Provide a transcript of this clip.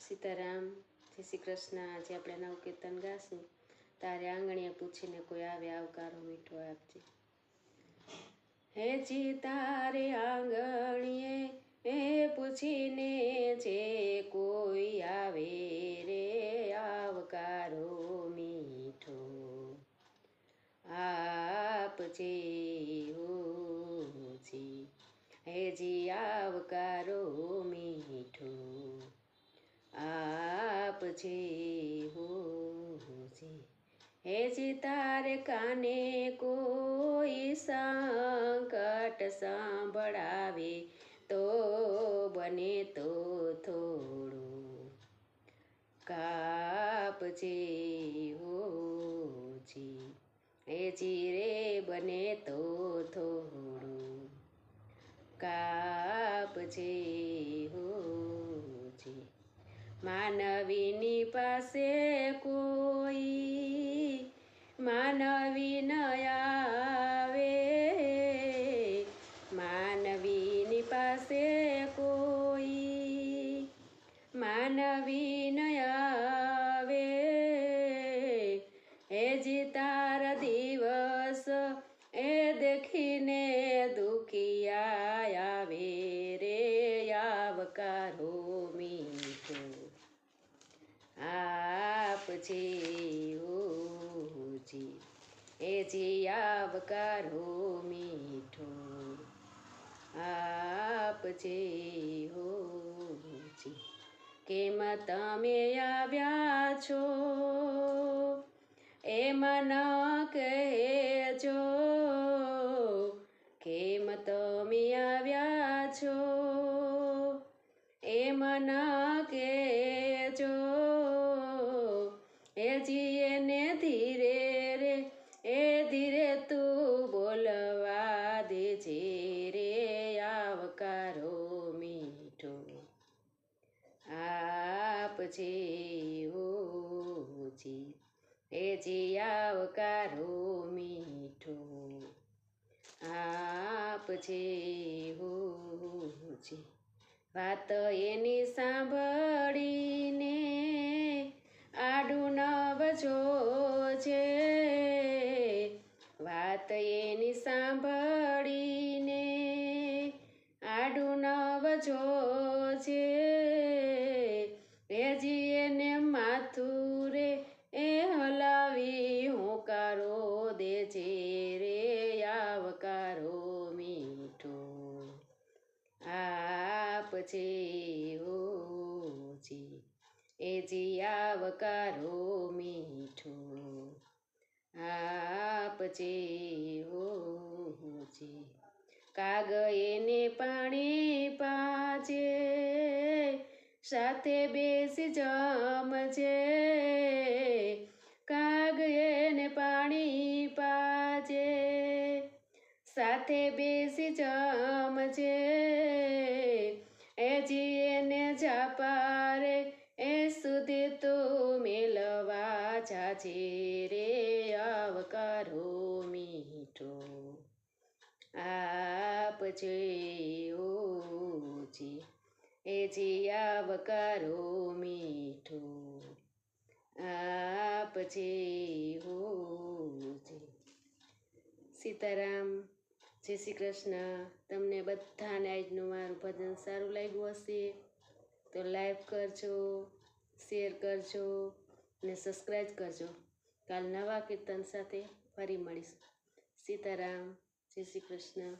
સીતારામ, જય શ્રી કૃષ્ણ। આજે આપણે નવ કીર્તન ગાશું। તારે આંગણીએ પૂછીને કોઈ આવે, આવકારો મીઠો આપજે। હેજી તારે આંગણીએ પૂછીને જે કોઈ આવે રે, આવકારો મીઠો આપજે હોજી। હેજી આવકારો મીઠો આપજે હોજી। હેજી તારે કાને કોઈ સંકટ સંભળાવે તો બને તો થોડું કાપજે હોજી। હેજી રે બને તો થોડું કાપજે હોજી। માનવીની પાસે કોઈ માનવી ન આવે, માનવીની પાસે કોઈ માનવી ન આવે। હેજી તારા દિવસ દેખીને દુખિયા આવે રે, આવકારો મીઠો આપજે હોજી। હેજી આવકારો મીઠો આપજે હોજી। કેમ તમે આવ્યા છો એમ ન કહેજો, કેમ તમે આવ્યા છો એમ ન કહેજો। હેજી એને ધીરે રે ધીરે તું બોલવા દેજે રે, આવકારો મીઠો આપજે હોજી। હેજી આવકારો મીઠો આપજે હોજી। વાત એની સાંભળીને આડું ન જોજે, વાત એની સાંભળીને આડું ન જોજે। હેજી એને માથું રે હલાવી હોકારો દેજે રે, આવકારો મીઠો આપજે હોજી। હેજી આવકારો મીઠો આપજે હોજી। કાગ એને પાણી પાજે, સાથે બેસી જમજે, કાગ એને પાણી પાજે, સાથે બેસી જમજે। હેજી એને જાપારે સુધી તું મેલવા જાજે રે, આવકારો મીઠો આપજે હોજી। હેજી આવકારો મીઠો આપજે હોજી। સીતારામ, જય શ્રી કૃષ્ણ। તમને બધાને આજનું મારું ભજન સારું લાગ્યું હશે તો લાઈક કરજો, શેર કરજો અને સબસ્ક્રાઈબ કરજો। કાલ નવા કીર્તન સાથે ફરી મળીશું। સીતારામ, જય શ્રી કૃષ્ણ।